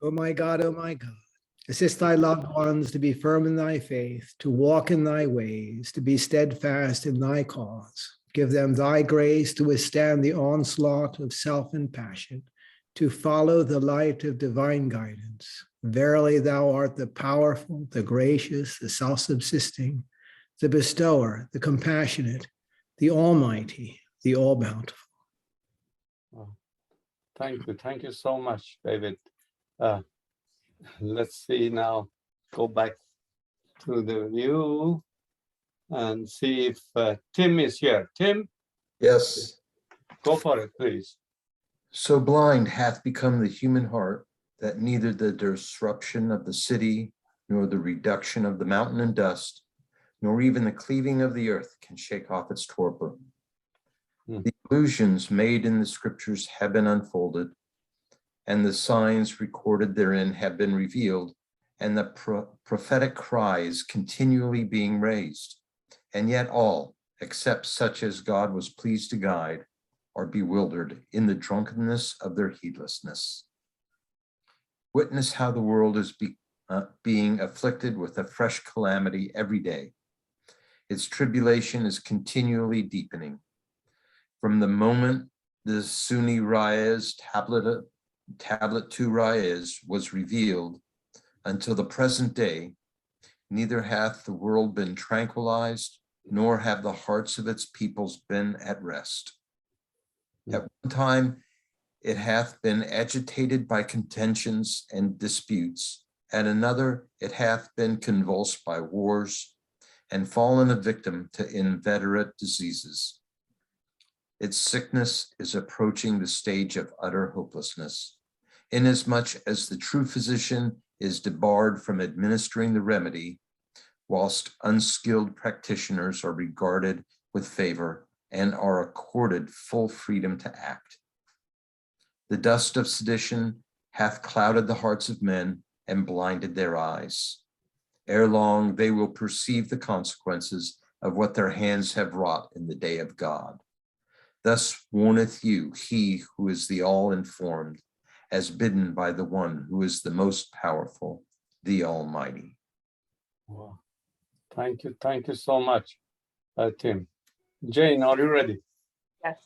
O my God, assist thy loved ones to be firm in thy faith, to walk in thy ways, to be steadfast in thy cause. Give them thy grace to withstand the onslaught of self and passion, to follow the light of divine guidance. Verily, thou art the powerful, the gracious, the self-subsisting, the bestower, the compassionate, the almighty, the all-bountiful. Oh, thank you so much, David. Let's see now, go back to the view and see if Tim is here. Tim? Yes. Go for it, please. So blind hath become the human heart that neither the disruption of the city, nor the reduction of the mountain and dust, nor even the cleaving of the earth can shake off its torpor. The illusions made in the scriptures have been unfolded, and the signs recorded therein have been revealed, and the prophetic cry is continually being raised. And yet all, except such as God was pleased to guide, are bewildered in the drunkenness of their heedlessness. Witness how the world is being afflicted with a fresh calamity every day. Its tribulation is continually deepening. From the moment the Sunni Rayas Tablet 2 Rayas was revealed until the present day, neither hath the world been tranquilized, nor have the hearts of its peoples been at rest. At one time, it hath been agitated by contentions and disputes. At another, it hath been convulsed by wars and fallen a victim to inveterate diseases. Its sickness is approaching the stage of utter hopelessness, inasmuch as the true physician is debarred from administering the remedy, whilst unskilled practitioners are regarded with favor and are accorded full freedom to act. The dust of sedition hath clouded the hearts of men and blinded their eyes. Ere long, they will perceive the consequences of what their hands have wrought in the day of God. Thus warneth you he who is the all-informed, as bidden by the one who is the most powerful, the Almighty. Wow. Thank you so much, Tim. Jane, are you ready? Yes.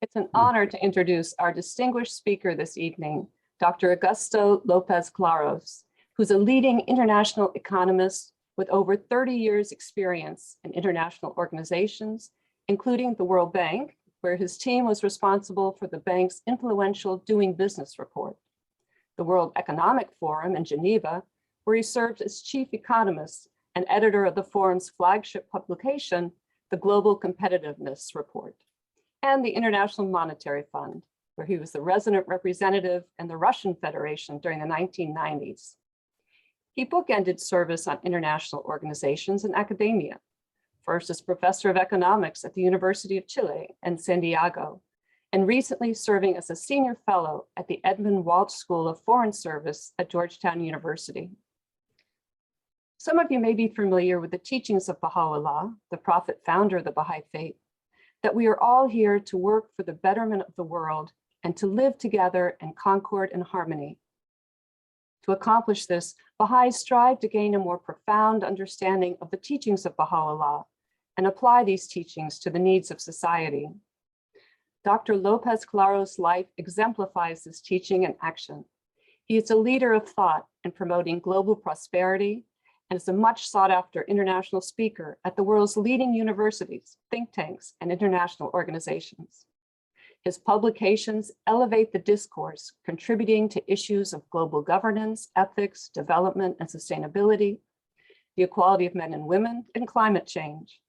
It's an honor to introduce our distinguished speaker this evening, Dr. Augusto Lopez Claros, who's a leading international economist with over 30 years experience in international organizations, including the World Bank, where his team was responsible for the bank's influential Doing Business report, the World Economic Forum in Geneva, where he served as chief economist and editor of the forum's flagship publication, the Global Competitiveness Report, and the International Monetary Fund, where he was the resident representative in the Russian Federation during the 1990s. He bookended service on international organizations and academia, first as professor of economics at the University of Chile in Santiago, and recently serving as a senior fellow at the Edmund Walsh School of Foreign Service at Georgetown University. Some of you may be familiar with the teachings of Baha'u'llah, the prophet founder of the Baha'i faith, that we are all here to work for the betterment of the world and to live together in concord and harmony. To accomplish this, Baha'is strive to gain a more profound understanding of the teachings of Baha'u'llah and apply these teachings to the needs of society. Dr. Lopez Claros' life exemplifies this teaching and action. He is a leader of thought in promoting global prosperity and is a much sought after international speaker at the world's leading universities, think tanks, and international organizations. His publications elevate the discourse, contributing to issues of global governance, ethics, development, and sustainability, the equality of men and women, and climate change.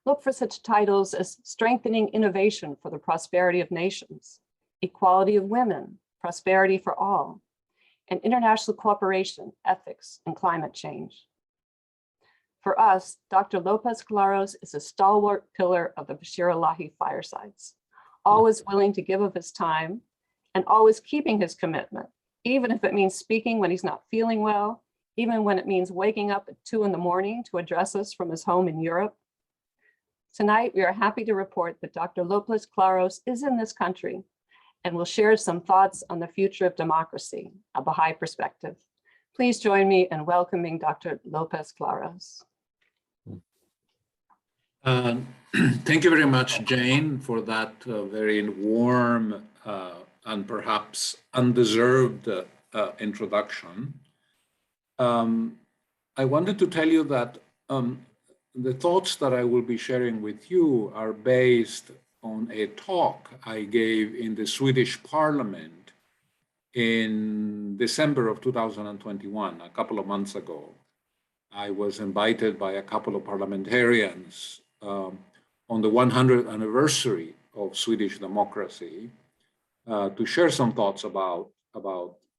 Look for such titles as Strengthening Innovation for the Prosperity of Nations, Equality of Women, Prosperity for All, and International Cooperation, Ethics, and Climate Change. For us, Dr. Lopez Claros is a stalwart pillar of the Bashir Allahi firesides, always willing to give of his time and always keeping his commitment, even if it means speaking when he's not feeling well, even when it means waking up at 2 in the morning to address us from his home in Europe. Tonight, we are happy to report that Dr. Lopez Claros is in this country and will share some thoughts on the future of democracy, a Baha'i perspective. Please join me in welcoming Dr. Lopez Claros. Thank you very much, Jane, for that very warm and perhaps undeserved introduction. I wanted to tell you that the thoughts that I will be sharing with you are based on a talk I gave in the Swedish Parliament in December of 2021, a couple of months ago. I was invited by a couple of parliamentarians on the 100th anniversary of Swedish democracy to share some thoughts about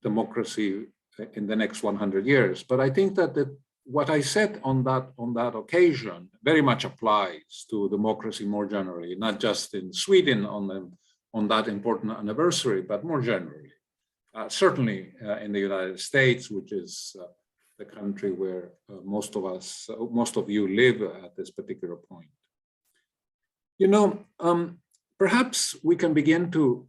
democracy in the next 100 years. But I think that what I said on that occasion very much applies to democracy more generally, not just in Sweden on that important anniversary, but more generally. Certainly in the United States, which is the country where most of you live at this particular point. You know, perhaps we can begin to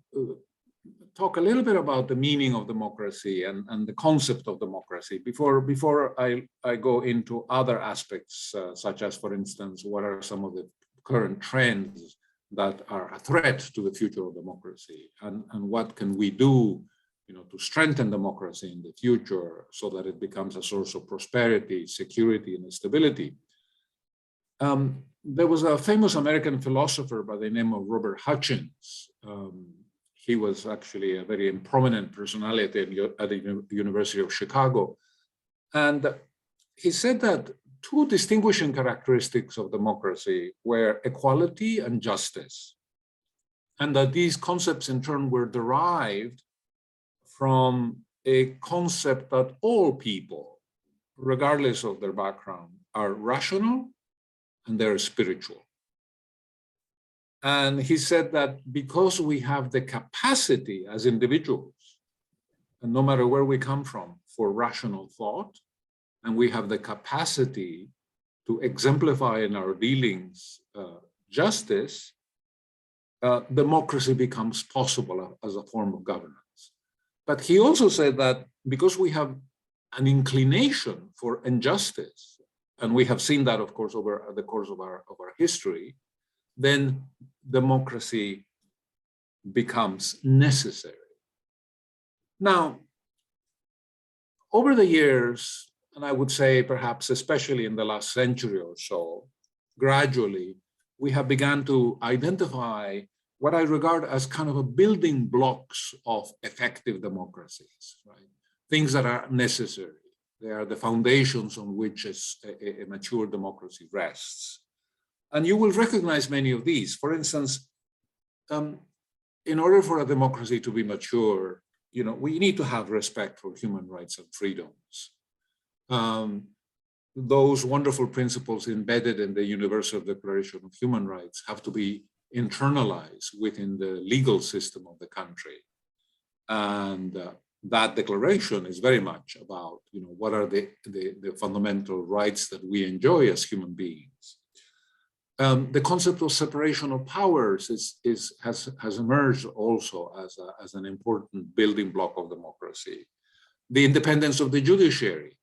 talk a little bit about the meaning of democracy and the concept of democracy before I go into other aspects, such as, for instance, what are some of the current trends that are a threat to the future of democracy, and what can we do, you know, to strengthen democracy in the future so that it becomes a source of prosperity, security, and stability. There was a famous American philosopher by the name of Robert Hutchins. He was actually a very prominent personality at the University of Chicago. And he said that two distinguishing characteristics of democracy were equality and justice. And that these concepts in turn were derived from a concept that all people, regardless of their background, are rational and they're spiritual. And he said that because we have the capacity as individuals, and no matter where we come from, for rational thought, and we have the capacity to exemplify in our dealings justice, democracy becomes possible as a form of governance. But he also said that because we have an inclination for injustice, and we have seen that, of course, over the course of our history, then democracy becomes necessary. Now, over the years, and I would say perhaps especially in the last century or so, gradually, we have begun to identify what I regard as kind of a building blocks of effective democracies, right? Things that are necessary. They are the foundations on which a mature democracy rests. And you will recognize many of these. For instance, in order for a democracy to be mature, you know, we need to have respect for human rights and freedoms. Those wonderful principles embedded in the Universal Declaration of Human Rights have to be internalized within the legal system of the country. And that declaration is very much about, you know, what are the fundamental rights that we enjoy as human beings. The concept of separation of powers has emerged also as an important building block of democracy. The independence of the judiciary.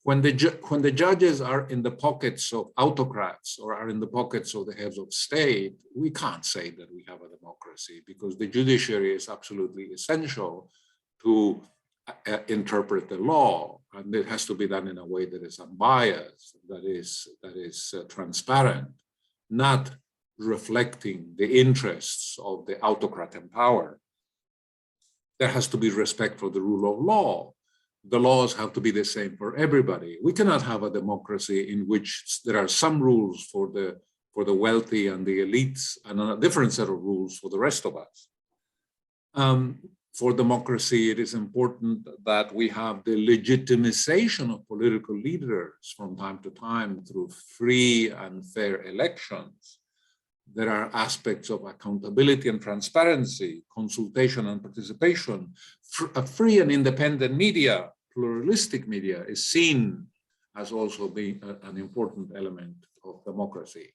When the judges are in the pockets of autocrats or are in the pockets of the heads of state, we can't say that we have a democracy, because the judiciary is absolutely essential to interpret the law, and it has to be done in a way that is unbiased, that is transparent, not reflecting the interests of the autocrat in power. There has to be respect for the rule of law. The laws have to be the same for everybody. We cannot have a democracy in which there are some rules for the wealthy and the elites and a different set of rules for the rest of us. For democracy, it is important that we have the legitimization of political leaders from time to time through free and fair elections. There are aspects of accountability and transparency, consultation and participation. A free and independent media, pluralistic media, is seen as also being an important element of democracy.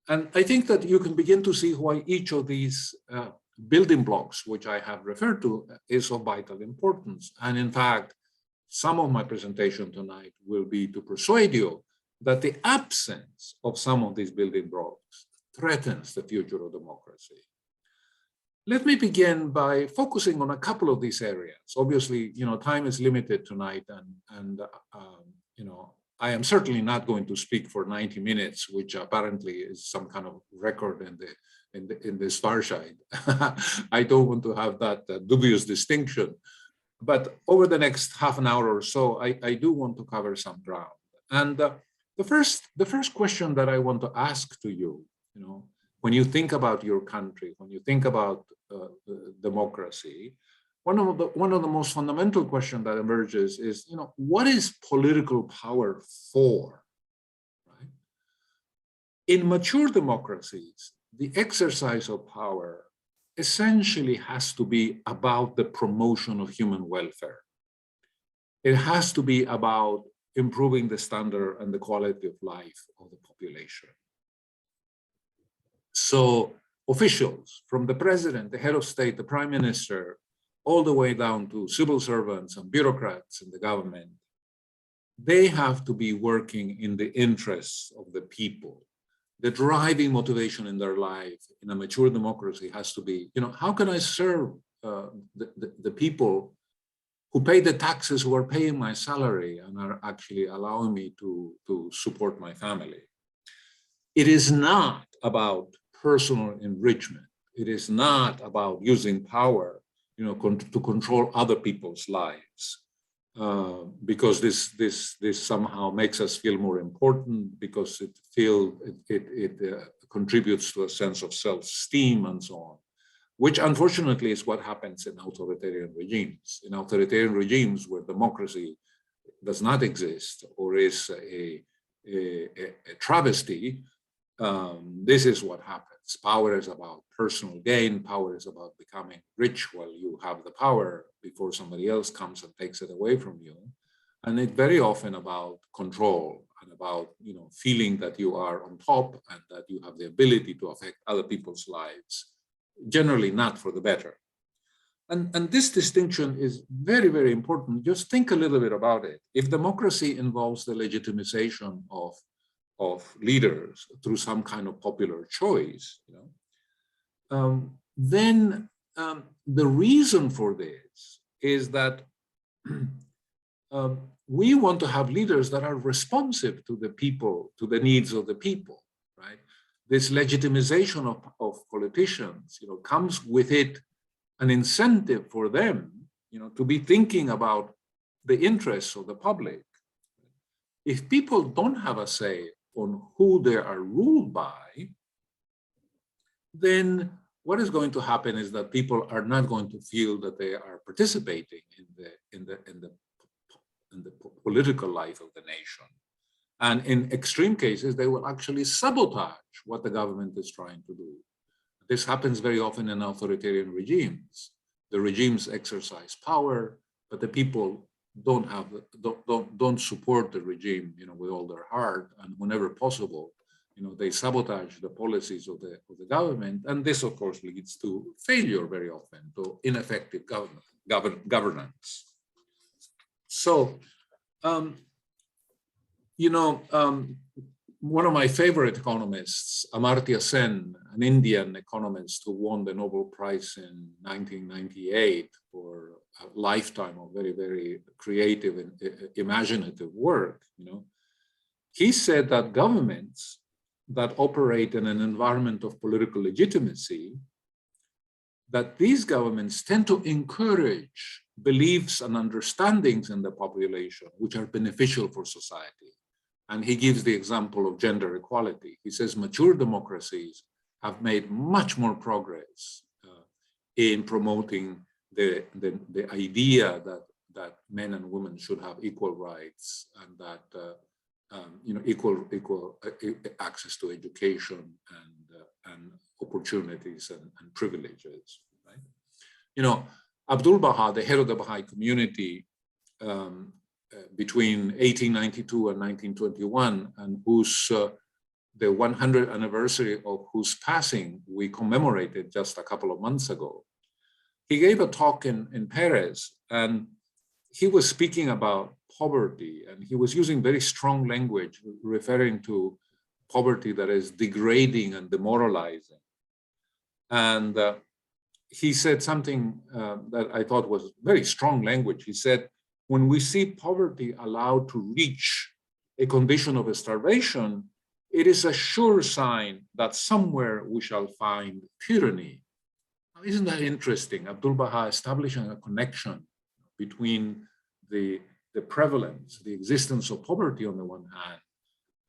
And I think that you can begin to see why each of these building blocks, which I have referred to, is of vital importance. And in fact, some of my presentation tonight will be to persuade you that the absence of some of these building blocks threatens the future of democracy. Let me begin by focusing on a couple of these areas. Obviously, time is limited tonight, and I am certainly not going to speak for 90 minutes, which apparently is some kind of record in the Starshine. I don't want to have that dubious distinction. But over the next half an hour or so, I do want to cover some ground. And the first question that I want to ask to you, when you think about your country, when you think about democracy, one of the most fundamental questions that emerges is, what is political power for? Right? In mature democracies, the exercise of power essentially has to be about the promotion of human welfare. It has to be about improving the standard and the quality of life of the population. So officials, from the president, the head of state, the prime minister, all the way down to civil servants and bureaucrats in the government, they have to be working in the interests of the people. The driving motivation in their life in a mature democracy has to be, how can I serve the people who pay the taxes, who are paying my salary and are actually allowing me to support my family? It is not about personal enrichment. It is not about using power, to control other people's lives, because this somehow makes us feel more important, because it contributes to a sense of self-esteem and so on, which unfortunately is what happens in authoritarian regimes. In authoritarian regimes where democracy does not exist or is a travesty, this is what happens. Power is about personal gain. Power is about becoming rich while you have the power before somebody else comes and takes it away from you. And it's very often about control and about, feeling that you are on top and that you have the ability to affect other people's lives, generally not for the better. And this distinction is very, very important. Just think a little bit about it. If democracy involves the legitimization of leaders through some kind of popular choice, then the reason for this is that we want to have leaders that are responsive to the people, to the needs of the people, right? This legitimization of politicians, comes with it an incentive for them, to be thinking about the interests of the public. If people don't have a say on who they are ruled by, then what is going to happen is that people are not going to feel that they are participating in the political life of the nation. And in extreme cases, they will actually sabotage what the government is trying to do. This happens very often in authoritarian regimes. The regimes exercise power, but the people don't support the regime, with all their heart, and whenever possible, they sabotage the policies of the government, and this, of course, leads to failure very often, to ineffective governance. So, one of my favorite economists, Amartya Sen, an Indian economist who won the Nobel Prize in 1998 for a lifetime of very, very creative and imaginative work, he said that governments that operate in an environment of political legitimacy, that these governments tend to encourage beliefs and understandings in the population which are beneficial for society. And he gives the example of gender equality. He says mature democracies have made much more progress in promoting the idea that men and women should have equal rights, and that equal access to education and opportunities and privileges. Right? Abdul Baha, the head of the Baha'i community, between 1892 and 1921, and whose the 100th anniversary of whose passing we commemorated just a couple of months ago. He gave a talk in Paris, and he was speaking about poverty, and he was using very strong language referring to poverty that is degrading and demoralizing. And he said something that I thought was very strong language. He said, when we see poverty allowed to reach a condition of starvation, it is a sure sign that somewhere we shall find tyranny. Now, isn't that interesting? Abdu'l-Baha establishing a connection between the prevalence, the existence of poverty on the one hand,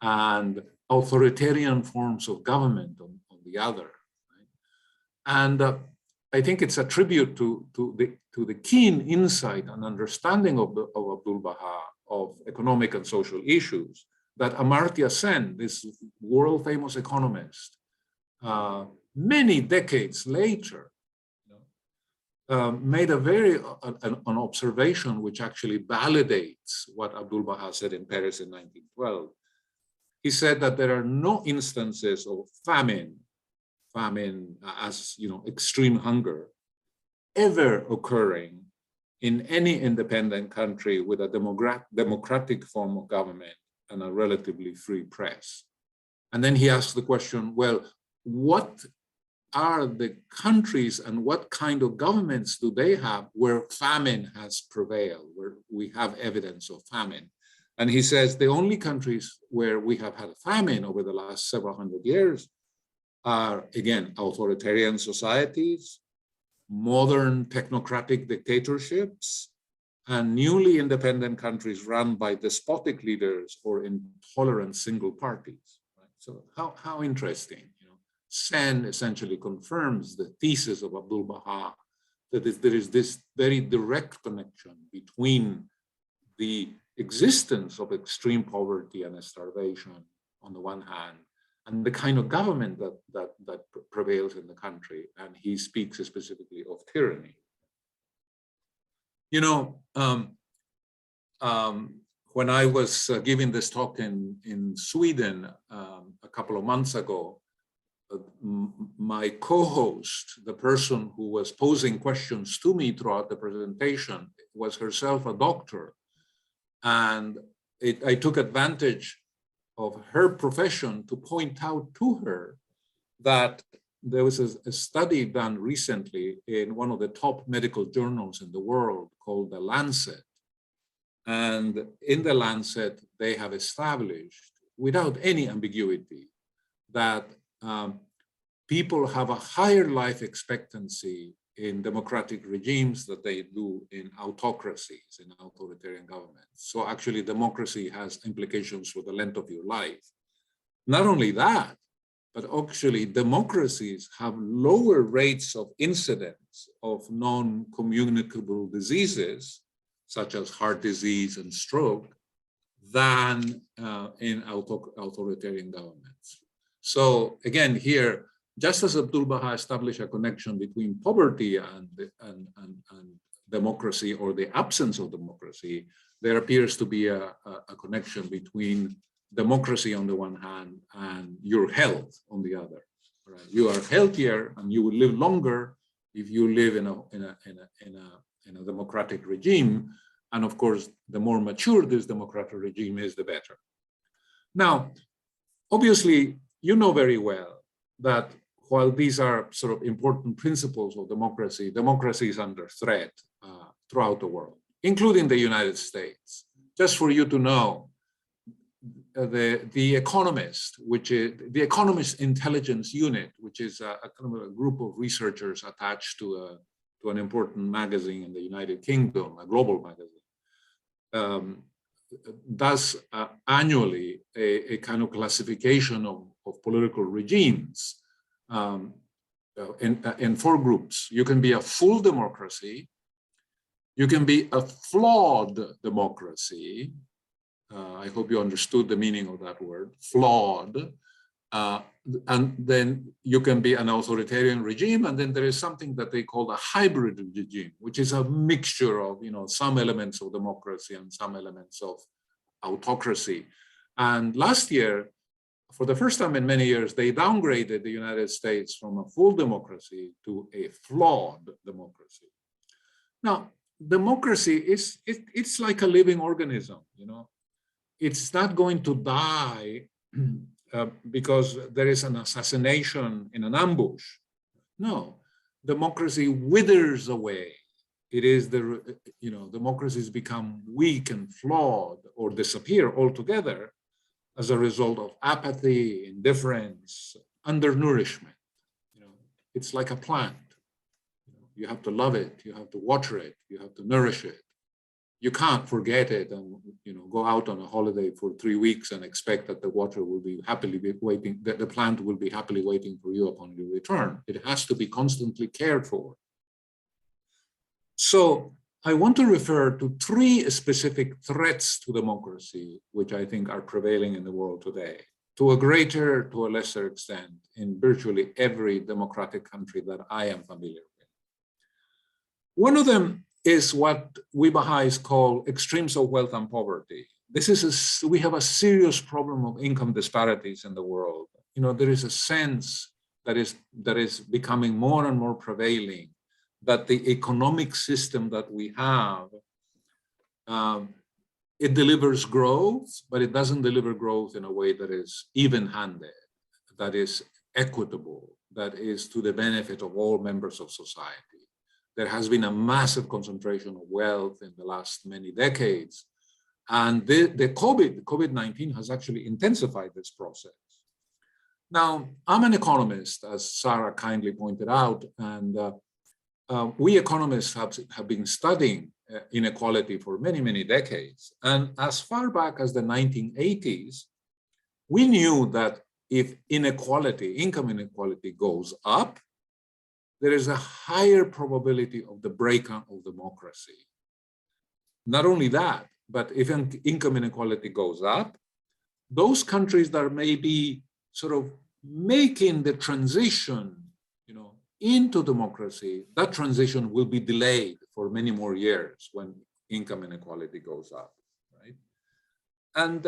and authoritarian forms of government on the other. Right? And I think it's a tribute to the keen insight and understanding of Abdu'l-Baha of economic and social issues that Amartya Sen, this world famous economist, many decades later, made an observation which actually validates what Abdu'l-Baha said in Paris in 1912. He said that there are no instances of famine as extreme hunger, ever occurring in any independent country with a democratic form of government and a relatively free press. And then he asked the question, well, what are the countries and what kind of governments do they have where famine has prevailed, where we have evidence of famine? And he says the only countries where we have had a famine over the last several hundred years are, again, authoritarian societies, modern technocratic dictatorships, and newly independent countries run by despotic leaders or intolerant single parties. Right? So how interesting. Sen essentially confirms the thesis of Abdu'l-Baha that there is this very direct connection between the existence of extreme poverty and starvation on the one hand, and the kind of government that prevails in the country. And he speaks specifically of tyranny. When I was giving this talk in Sweden a couple of months ago, my co-host, the person who was posing questions to me throughout the presentation, was herself a doctor. And I took advantage of her profession to point out to her that there was a study done recently in one of the top medical journals in the world called The Lancet. And in The Lancet, they have established without any ambiguity that people have a higher life expectancy in democratic regimes than they do in autocracies, in authoritarian governments. So actually democracy has implications for the length of your life. Not only that, but actually democracies have lower rates of incidence of non-communicable diseases, such as heart disease and stroke, than in authoritarian governments. So again, here, just as Abdu'l-Baha established a connection between poverty and democracy, or the absence of democracy, there appears to be a connection between democracy on the one hand and your health on the other. Right? You are healthier and you will live longer if you live in a democratic regime. And of course, the more mature this democratic regime is, the better. Now, obviously, you know very well that while these are sort of important principles of democracy, democracy is under threat throughout the world, including the United States. Just for you to know, the Economist, which is the Economist Intelligence Unit, which is a kind of a group of researchers attached to an important magazine in the United Kingdom, a global magazine, does annually a kind of classification of political regimes in four groups. You can be a full democracy, you can be a flawed democracy. I hope you understood the meaning of that word, flawed. And then you can be an authoritarian regime, and then there is something that they call a hybrid regime, which is a mixture of some elements of democracy and some elements of autocracy. And last year, for the first time in many years, they downgraded the United States from a full democracy to a flawed democracy. Now, democracy it's like a living organism, you know. It's not going to die because there is an assassination in an ambush. No, democracy withers away. It is democracies become weak and flawed or disappear altogether as a result of apathy, indifference, undernourishment. You know, it's like a plant. You have to love it, you have to water it, you have to nourish it. You can't forget it and go out on a holiday for 3 weeks and expect that the water will be happily waiting, that the plant will be happily waiting for you upon your return. It has to be constantly cared for. So I want to refer to 3 specific threats to democracy, which I think are prevailing in the world today, to a greater, to a lesser extent, in virtually every democratic country that I am familiar with. One of them is what we Baha'is call extremes of wealth and poverty. We have a serious problem of income disparities in the world. There is a sense that is becoming more and more prevailing that the economic system that we have, it delivers growth, but it doesn't deliver growth in a way that is even-handed, that is equitable, that is to the benefit of all members of society. There has been a massive concentration of wealth in the last many decades. And the COVID-19 has actually intensified this process. Now, I'm an economist, as Sarah kindly pointed out, and we economists have been studying inequality for many, many decades. And as far back as the 1980s, we knew that if income inequality goes up, there is a higher probability of the breakdown of democracy. Not only that, but if income inequality goes up, those countries that may be sort of making the transition, into democracy, that transition will be delayed for many more years when income inequality goes up, right? And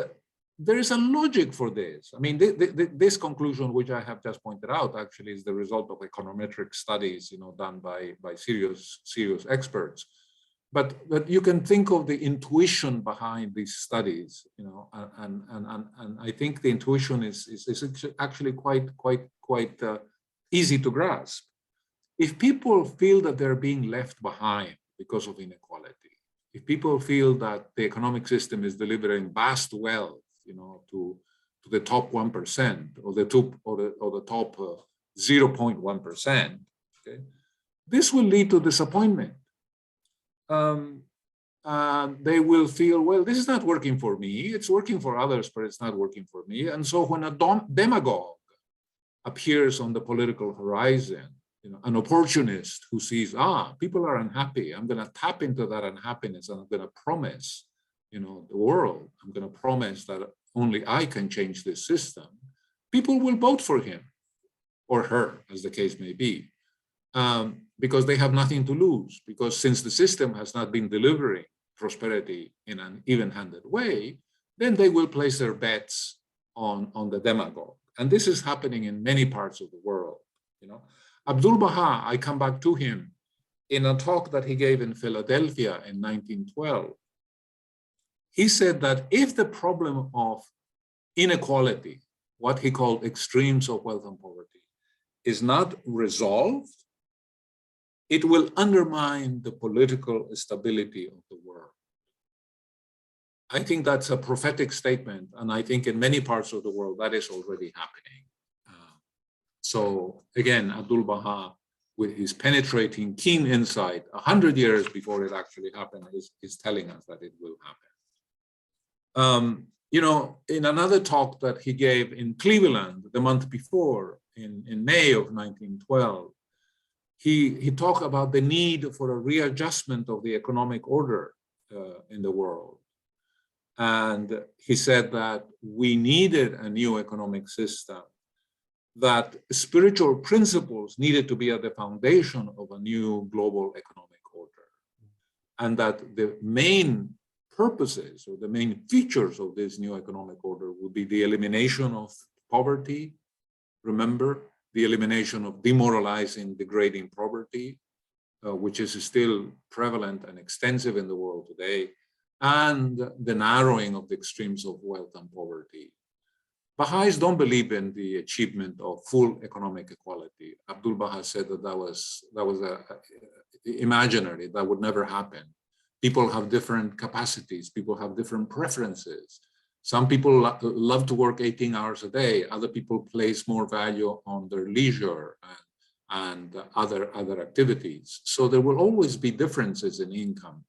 there is a logic for this. I mean, this conclusion, which I have just pointed out, actually is the result of econometric studies, done by serious experts. But you can think of the intuition behind these studies, and I think the intuition is actually quite easy to grasp. If people feel that they're being left behind because of inequality, if people feel that the economic system is delivering vast wealth, to the top 1% or the top 0.1%, okay, this will lead to disappointment. They will feel, well, this is not working for me. It's working for others, but it's not working for me. And so when a demagogue appears on the political horizon, an opportunist who sees, people are unhappy, I'm going to tap into that unhappiness and I'm going to promise, the world, I'm going to promise that only I can change this system, people will vote for him or her, as the case may be, because they have nothing to lose. Because since the system has not been delivering prosperity in an even-handed way, then they will place their bets on the demagogue. And this is happening in many parts of the world. Abdul Baha, I come back to him in a talk that he gave in Philadelphia in 1912. He said that if the problem of inequality, what he called extremes of wealth and poverty, is not resolved, it will undermine the political stability of the world. I think that's a prophetic statement, and I think in many parts of the world that is already happening. So again, Abdul Baha, with his penetrating, keen insight, 100 years before it actually happened, is telling us that it will happen. In another talk that he gave in Cleveland the month before, in May of 1912, he talked about the need for a readjustment of the economic order in the world. And he said that we needed a new economic system, that spiritual principles needed to be at the foundation of a new global economic order, and that the main purposes or the main features of this new economic order would be the elimination of poverty. Remember, the elimination of demoralizing, degrading poverty, which is still prevalent and extensive in the world today, and the narrowing of the extremes of wealth and poverty. Baha'is don't believe in the achievement of full economic equality. Abdul Baha said that that was imaginary, that would never happen. People have different capacities, people have different preferences. Some people love to work 18 hours a day, other people place more value on their leisure and other activities. So there will always be differences in income.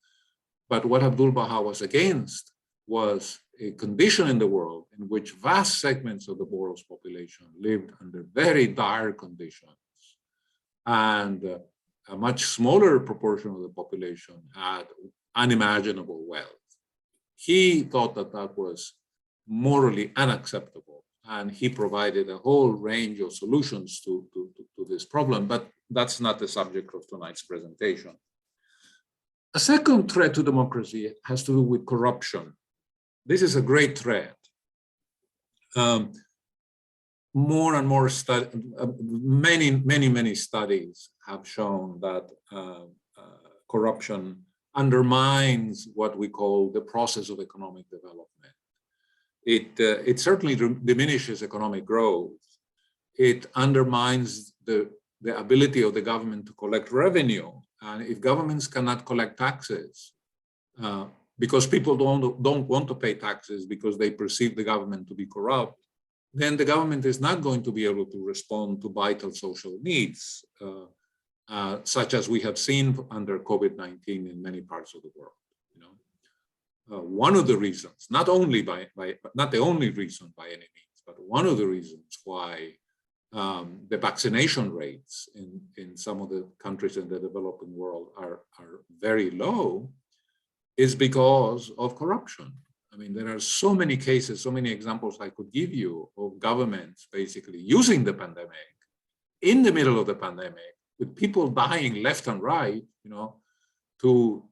But what Abdul Baha was against was a condition in the world in which vast segments of the world's population lived under very dire conditions, and a much smaller proportion of the population had unimaginable wealth. He thought that that was morally unacceptable, and he provided a whole range of solutions to this problem, but that's not the subject of tonight's presentation. A second threat to democracy has to do with corruption. This is a great threat. More and more many studies have shown that corruption undermines what we call the process of economic development. It certainly diminishes economic growth. It undermines the ability of the government to collect revenue. And if governments cannot collect taxes, because people don't want to pay taxes because they perceive the government to be corrupt, then the government is not going to be able to respond to vital social needs, such as we have seen under COVID-19 in many parts of the world. You know, one of the reasons, not the only reason by any means, but one of the reasons why the vaccination rates in some of the countries in the developing world are very low is because of corruption. I mean, there are so many cases, so many examples I could give you of governments basically using the pandemic, in the middle of the pandemic, with people dying left and right, you know, to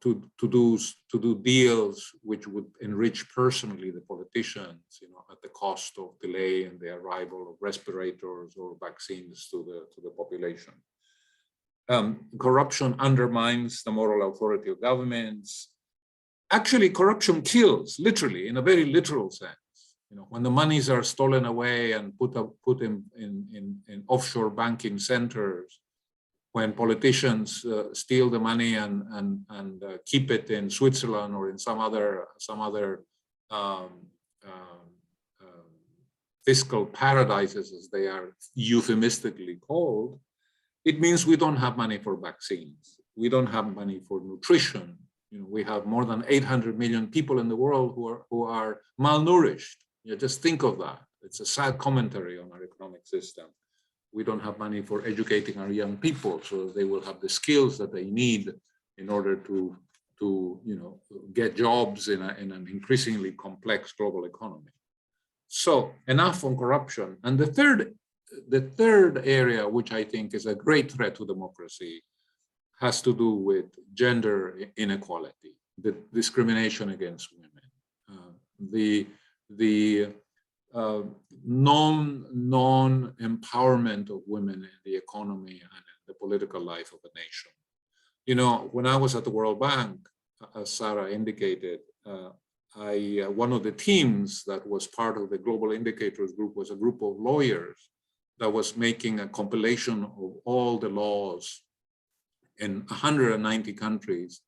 do deals which would enrich personally the politicians, you know, at the cost of delay in the arrival of respirators or vaccines to the population. Corruption undermines the moral authority of governments. Actually, corruption kills, literally, in a very literal sense. You know, when the monies are stolen away and put in offshore banking centers, when politicians steal the money and keep it in Switzerland or in some other fiscal paradises, as they are euphemistically called, it means we don't have money for vaccines. We don't have money for nutrition. You know, we have more than 800 million people in the world who are malnourished. You just think of that. It's a sad commentary on our economic system. We don't have money for educating our young people so they will have the skills that they need in order to you know, get jobs in an increasingly complex global economy. So enough on corruption. And the third area, which I think is a great threat to democracy, has to do with gender inequality, the discrimination against women, the non-empowerment of women in the economy and in the political life of a nation. You know, when I was at the World Bank, as Sarah indicated, one of the teams that was part of the Global Indicators Group was a group of lawyers that was making a compilation of all the laws in 190 countries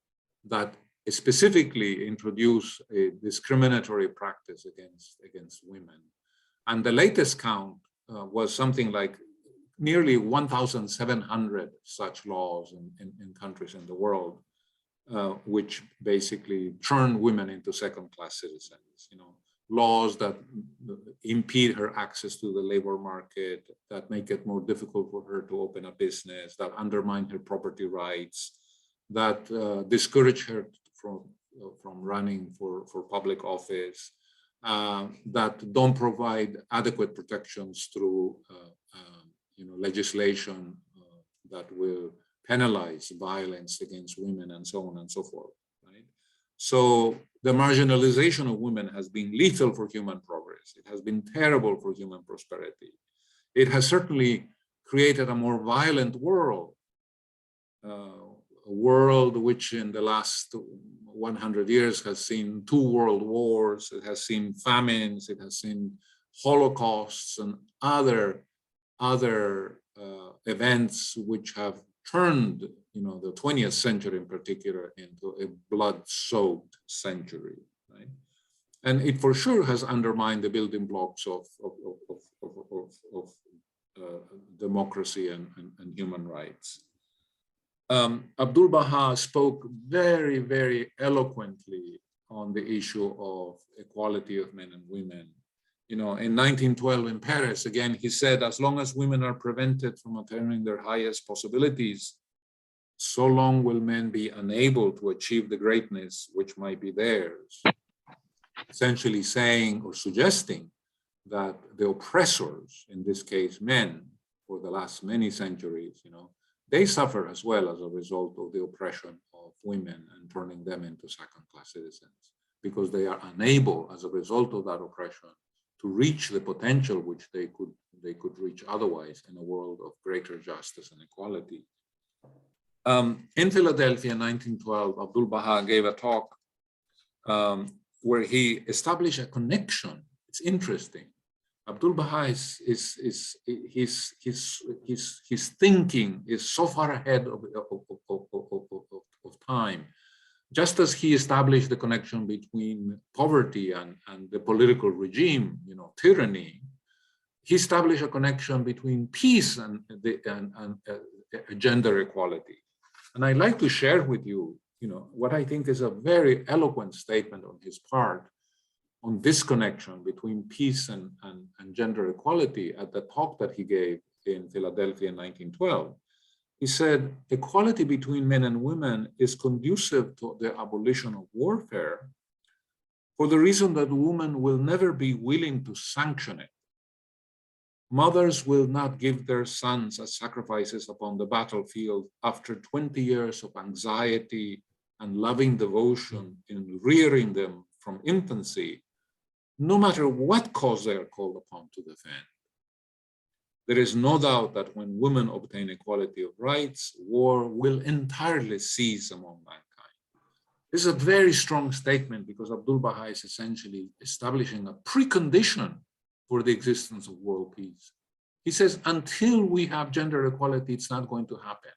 that specifically introduce a discriminatory practice against women. And the latest count was something like nearly 1,700 such laws in countries in the world, which basically turn women into second-class citizens. You know, laws that impede her access to the labor market, that make it more difficult for her to open a business, that undermine her property rights, that discourage her from running for public office, that don't provide adequate protections through you know, legislation that will penalize violence against women and so on and so forth, right? So the marginalization of women has been lethal for human progress. progress. It has been terrible for human prosperity. It has certainly created a more violent world, a world which in the last 100 years has seen 2 world wars, it has seen famines, it has seen holocausts and other events which have turned, the 20th century in particular into a blood-soaked century, right? And it for sure has undermined the building blocks of democracy and human rights. Abdul Baha spoke very, very eloquently on the issue of equality of men and women. In 1912 in Paris, again, he said, as long as women are prevented from attaining their highest possibilities, so long will men be unable to achieve the greatness which might be theirs. Essentially saying or suggesting that the oppressors, in this case men, for the last many centuries, they suffer as well as a result of the oppression of women and turning them into second-class citizens, because they are unable, as a result of that oppression, to reach the potential which they could reach otherwise in a world of greater justice and equality. In Philadelphia in 1912, Abdul Baha gave a talk where he established a connection. It's interesting. Abdul Baha his thinking is so far ahead of time. Just as he established the connection between poverty and the political regime, tyranny, he established a connection between peace and gender equality. And I'd like to share with you, what I think is a very eloquent statement on his part on this connection between peace and gender equality at the talk that he gave in Philadelphia in 1912. He said, equality between men and women is conducive to the abolition of warfare for the reason that women will never be willing to sanction it. Mothers will not give their sons as sacrifices upon the battlefield after 20 years of anxiety and loving devotion in rearing them from infancy, no matter what cause they are called upon to defend. There is no doubt that when women obtain equality of rights, war will entirely cease among mankind. This is a very strong statement because Abdul Baha is essentially establishing a precondition for the existence of world peace. He says, until we have gender equality, it's not going to happen.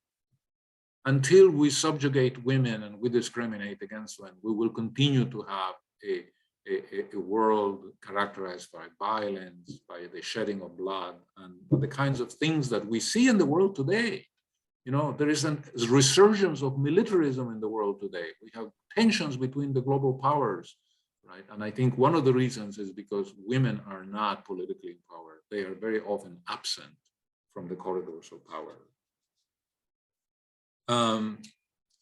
Until we subjugate women and we discriminate against them, we will continue to have a world characterized by violence, by the shedding of blood, and the kinds of things that we see in the world today. There is a resurgence of militarism in the world today. We have tensions between the global powers, right? And I think one of the reasons is because women are not politically empowered. They are very often absent from the corridors of power.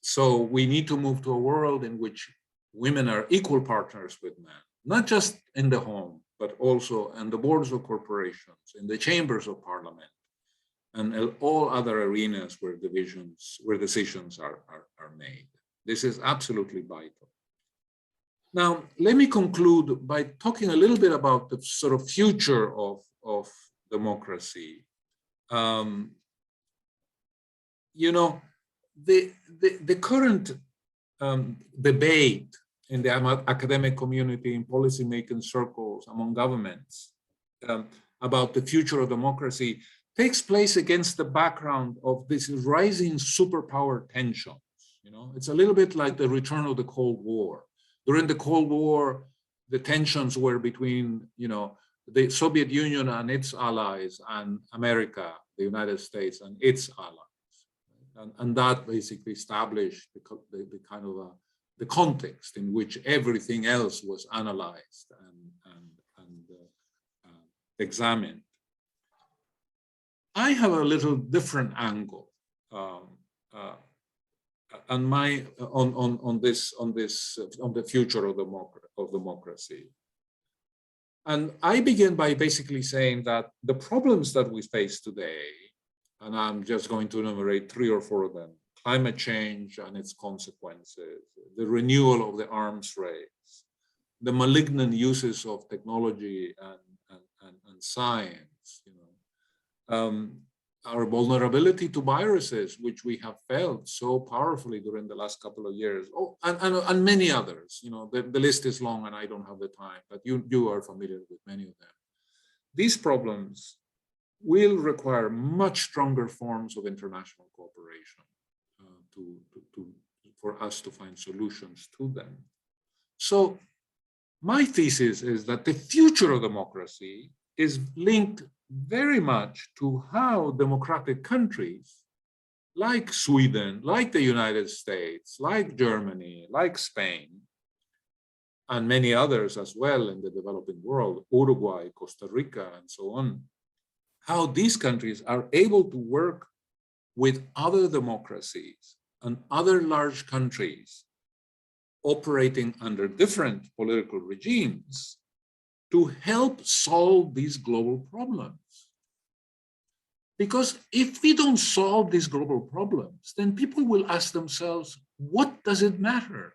So we need to move to a world in which women are equal partners with men, not just in the home, but also in the boards of corporations, in the chambers of parliament, and all other arenas where decisions are made. This is absolutely vital. Now, let me conclude by talking a little bit about the sort of future of democracy. The current debate in the academic community, in policymaking circles, among governments, about the future of democracy takes place against the background of this rising superpower tensions. It's a little bit like the return of the Cold War. During the Cold War, the tensions were between, the Soviet Union and its allies, and America, the United States, and its allies. And that basically established the kind of the context in which everything else was analyzed and examined. I have a little different angle on the future of democracy. And I begin by basically saying that the problems that we face today, and I'm just going to enumerate 3 or 4 of them: climate change and its consequences, the renewal of the arms race, the malignant uses of technology and science, our vulnerability to viruses, which we have felt so powerfully during the last couple of years, and many others. The list is long and I don't have the time, but you are familiar with many of them. These problems will require much stronger forms of international cooperation for us to find solutions to them. So my thesis is that the future of democracy is linked very much to how democratic countries like Sweden, like the United States, like Germany, like Spain, and many others as well in the developing world, Uruguay, Costa Rica, and so on, how these countries are able to work with other democracies and other large countries operating under different political regimes to help solve these global problems. Because if we don't solve these global problems, then people will ask themselves, what does it matter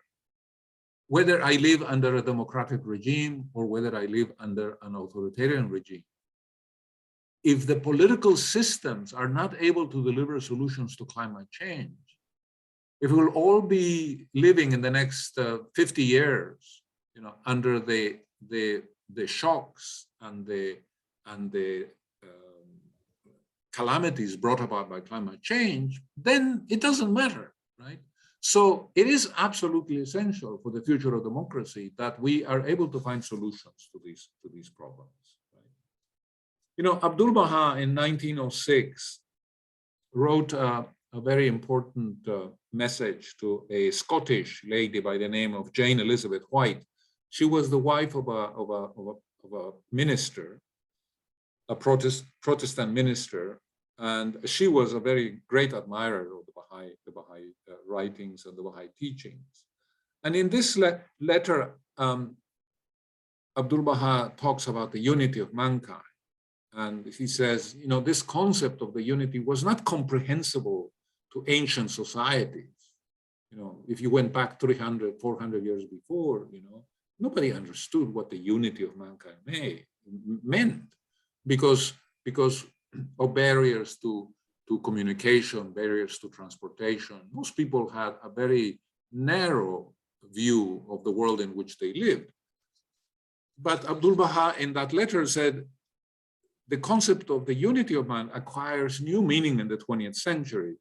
whether I live under a democratic regime or whether I live under an authoritarian regime? If the political systems are not able to deliver solutions to climate change, if we'll all be living in the next 50 years, under the shocks and the calamities brought about by climate change, then it doesn't matter, right? So it is absolutely essential for the future of democracy that we are able to find solutions to these problems. Right? Abdul Baha in 1906 wrote a very important message to a Scottish lady by the name of Jane Elizabeth White. She was the wife of a minister, a Protestant minister, and she was a very great admirer of the Baha'i writings and the Baha'i teachings. And in this letter, Abdul Baha talks about the unity of mankind. And he says, this concept of the unity was not comprehensible to ancient societies. If you went back 300, 400 years before, nobody understood what the unity of mankind meant because of barriers to communication, barriers to transportation. Most people had a very narrow view of the world in which they lived. But Abdul Baha in that letter said, the concept of the unity of man acquires new meaning in the 20th century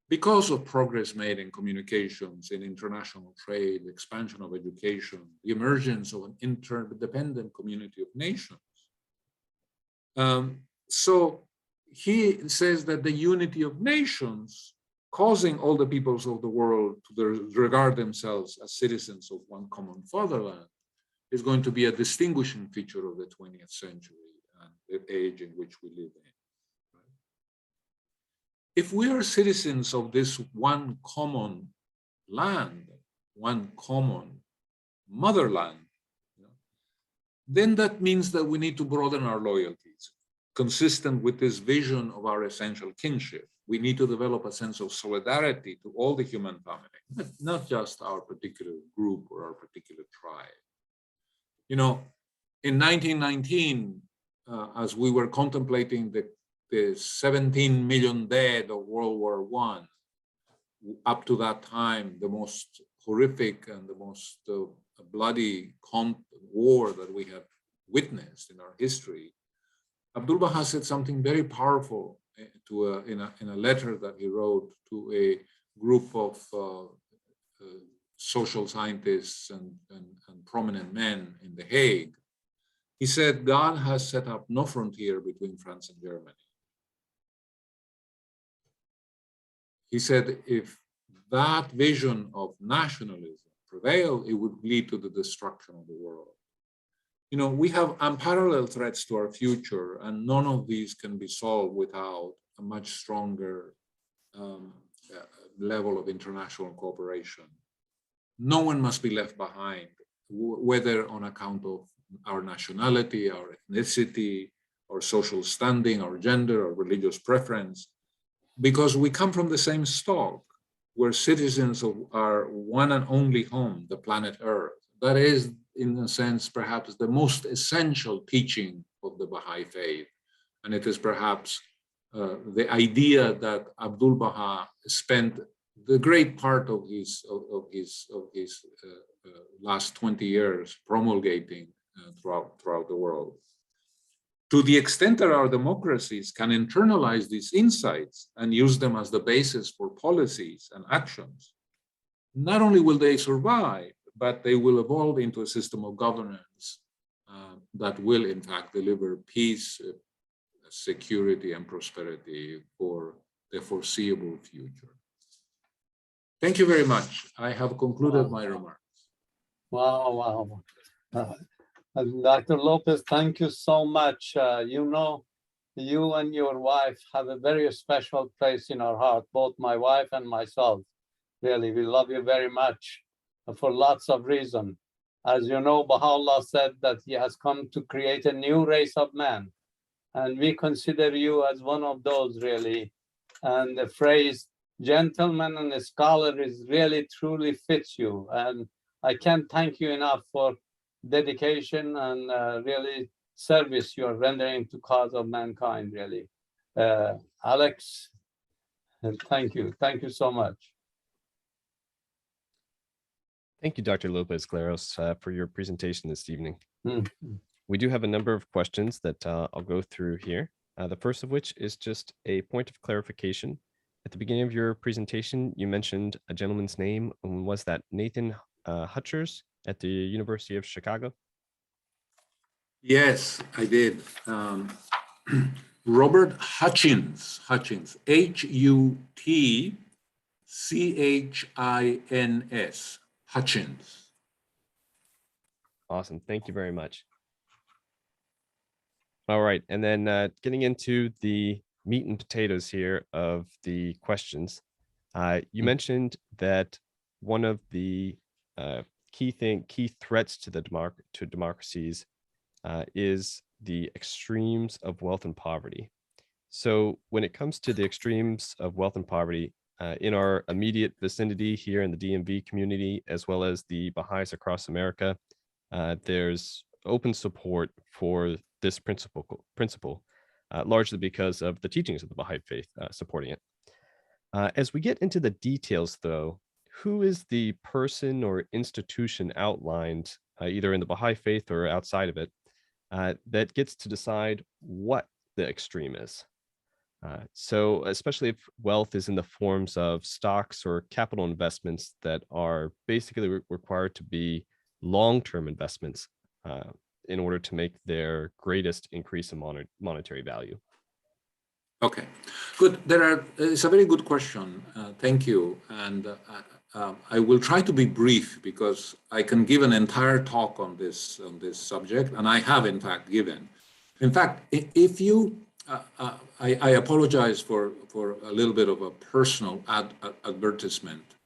because of progress made in communications, in international trade, expansion of education, the emergence of an interdependent community of nations. So he says that the unity of nations, causing all the peoples of the world to regard themselves as citizens of one common fatherland, is going to be a distinguishing feature of the 20th century and the age in which we live in. Right? If we are citizens of this one common land, one common motherland, then that means that we need to broaden our loyalties, consistent with this vision of our essential kinship. We need to develop a sense of solidarity to all the human family, but not just our particular group or our particular tribe. In 1919, as we were contemplating the 17 million dead of World War I, up to that time, the most horrific and the most bloody war that we have witnessed in our history, Abdul Baha said something very powerful in a letter that he wrote to a group of social scientists and prominent men in The Hague. He said, God has set up no frontier between France and Germany. He said, if that vision of nationalism prevailed, it would lead to the destruction of the world. We have unparalleled threats to our future, and none of these can be solved without a much stronger level of international cooperation. No one must be left behind, whether on account of our nationality, our ethnicity, our social standing, our gender, our religious preference, because we come from the same stock. We're citizens of our one and only home, the planet Earth. That is in a sense, perhaps the most essential teaching of the Baha'i faith. And it is perhaps the idea that Abdul Baha spent the great part of his last 20 years promulgating throughout the world. To the extent that our democracies can internalize these insights and use them as the basis for policies and actions, not only will they survive, but they will evolve into a system of governance that will, in fact, deliver peace, security, and prosperity for the foreseeable future. Thank you very much. I have concluded my remarks. Wow. Dr. Lopez, thank you so much. You know, you and your wife have a very special place in our heart, both my wife and myself. Really, we love you very much for lots of reasons. As you know, Baha'u'llah said that he has come to create a new race of man. And we consider you as one of those, really. And the phrase gentleman and a scholar is really truly fits you. And I can't thank you enough for dedication and really service you're rendering to cause of mankind, really. Alex, thank you. Thank you so much. Thank you, Dr. Lopez Claros, for your presentation this evening. Mm-hmm. We do have a number of questions that I'll go through here. The first of which is just a point of clarification. At the beginning of your presentation, you mentioned a gentleman's name. Was that Nathan Hutchers at the University of Chicago? Yes, I did. Robert Hutchins, H-U-T-C-H-I-N-S, Hutchins. Awesome, thank you very much. All right, and then getting into the meat and potatoes here of the questions. You mentioned that one of the key threats to democracies is the extremes of wealth and poverty. So when it comes to the extremes of wealth and poverty in our immediate vicinity here in the DMV community, as well as the Baha'is across America, there's open support for this principle, largely because of the teachings of the Baha'i faith supporting it. As we get into the details, though, who is the person or institution outlined either in the Baha'i faith or outside of it that gets to decide what the extreme is? So especially if wealth is in the forms of stocks or capital investments that are basically required to be long-term investments in order to make their greatest increase in monetary value. Okay, good. It's a very good question. Thank you. And I will try to be brief because I can give an entire talk on this subject, and I have in fact given. In fact, if you, I apologize for a little bit of a personal advertisement,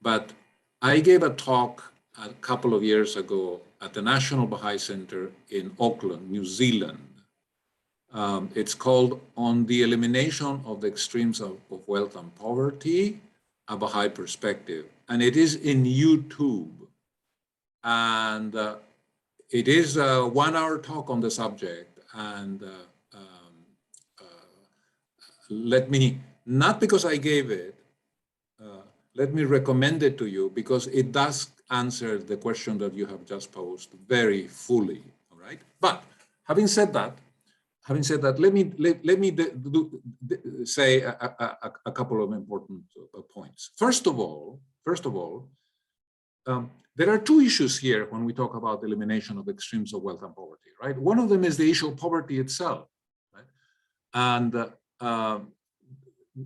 but I gave a talk a couple of years ago at the National Baha'i Center in Auckland, New Zealand. It's called On the Elimination of the Extremes of Wealth and Poverty, a Baha'i Perspective. And it is in YouTube. And it is a 1-hour talk on the subject. And let me, not because I gave it, let me recommend it to you because it does answer the question that you have just posed very fully, all right? But having said that, let me say a couple of important points. First of all, there are two issues here when we talk about the elimination of extremes of wealth and poverty, right? One of them is the issue of poverty itself, right? And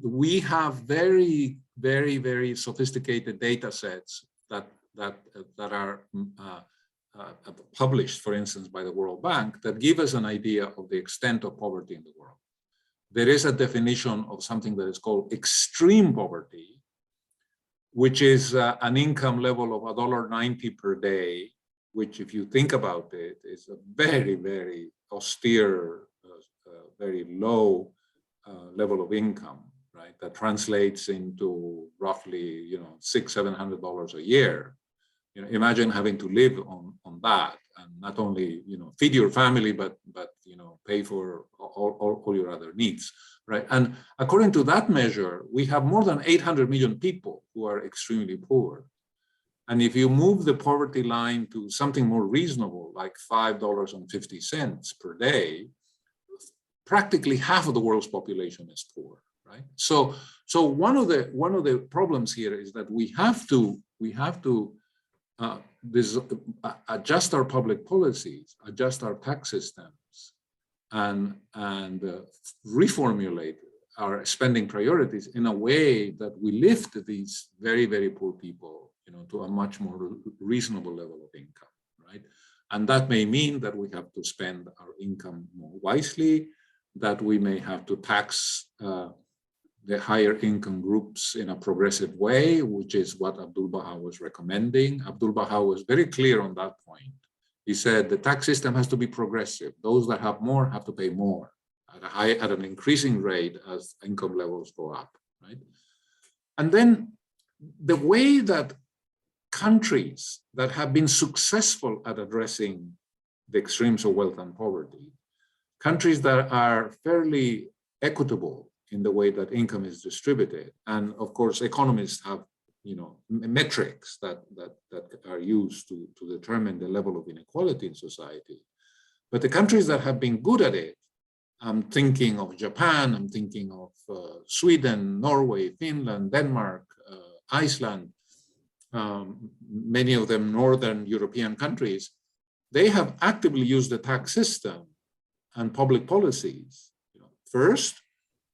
we have very, very, very sophisticated data sets that are published, for instance, by the World Bank that give us an idea of the extent of poverty in the world. There is a definition of something that is called extreme poverty, which is an income level of $1.90 per day, which if you think about it, is a very, very austere, very low level of income, right? That translates into roughly, $600–700 a year. Imagine having to live on that, and not only, you know, feed your family, but you know, pay for all your other needs, right? And according to that measure, we have more than 800 million people who are extremely poor. And if you move the poverty line to something more reasonable, like $5.50 per day, practically half of the world's population is poor, right? So one of the problems here is that we have to adjust our public policies, adjust our tax systems, and reformulate our spending priorities in a way that we lift these very, very poor people, you know, to a much more reasonable level of income, right? And that may mean that we have to spend our income more wisely, that we may have to tax the higher income groups in a progressive way, which is what Abdul Baha was recommending. Abdul Baha was very clear on that point. He said the tax system has to be progressive. Those that have more have to pay more at an increasing rate as income levels go up, right? And then the way that countries that have been successful at addressing the extremes of wealth and poverty, countries that are fairly equitable in the way that income is distributed, and of course economists have, you know, metrics that are used to determine the level of inequality in society. But the countries that have been good at it, I'm thinking of Japan, I'm thinking of Sweden, Norway, Finland, Denmark, Iceland, many of them Northern European countries, they have actively used the tax system and public policies, you know, first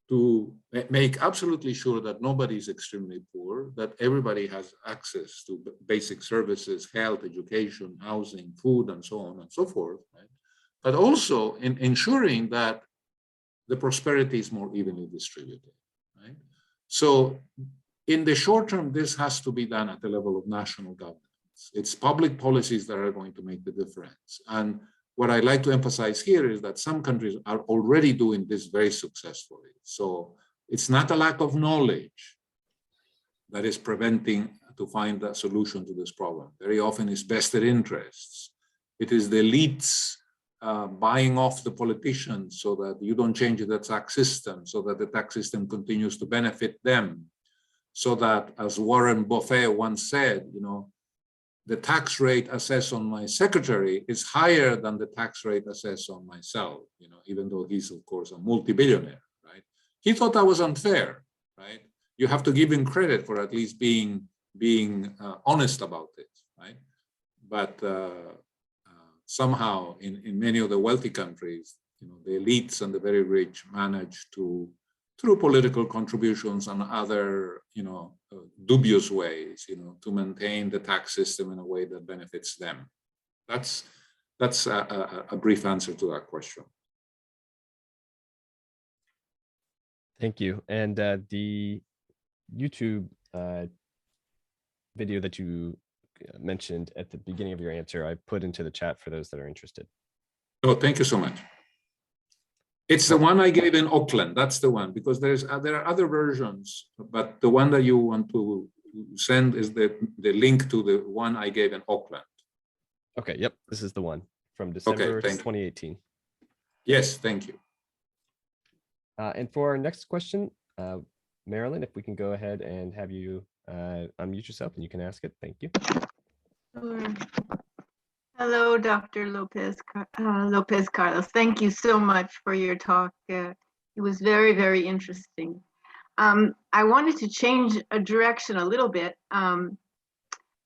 to make absolutely sure that nobody is extremely poor, that everybody has access to basic services, health, education, housing, food, and so on and so forth, right? But also in ensuring that the prosperity is more evenly distributed, right? So in the short term, this has to be done at the level of national governments. It's public policies that are going to make the difference. And what I like to emphasize here is that some countries are already doing this very successfully. So it's not a lack of knowledge that is preventing to find a solution to this problem. Very often it's vested interests. It is the elites buying off the politicians so that you don't change the tax system, so that the tax system continues to benefit them. So that, as Warren Buffett once said, you know, the tax rate assessed on my secretary is higher than the tax rate assessed on myself, you know, even though he's, of course, a multi-billionaire, right? He thought that was unfair, right? You have to give him credit for at least being honest about it, right? But somehow in many of the wealthy countries, you know, the elites and the very rich manage to, through political contributions and other, you know, dubious ways, you know, to maintain the tax system in a way that benefits them. That's a brief answer to that question. Thank you. And the YouTube video that you mentioned at the beginning of your answer, I put into the chat for those that are interested. Oh, thank you so much. It's the one I gave in Auckland. That's the one, because there are other versions, but the one that you want to send is the link to the one I gave in Auckland. Okay, yep, this is the one from December 2018. Yes, thank you. And for our next question, Marilyn, if we can go ahead and have you unmute yourself and you can ask it. Thank you. Sure. Hello, Dr. Lopez Carlos. Thank you so much for your talk. It was very, very interesting. I wanted to change a direction a little bit.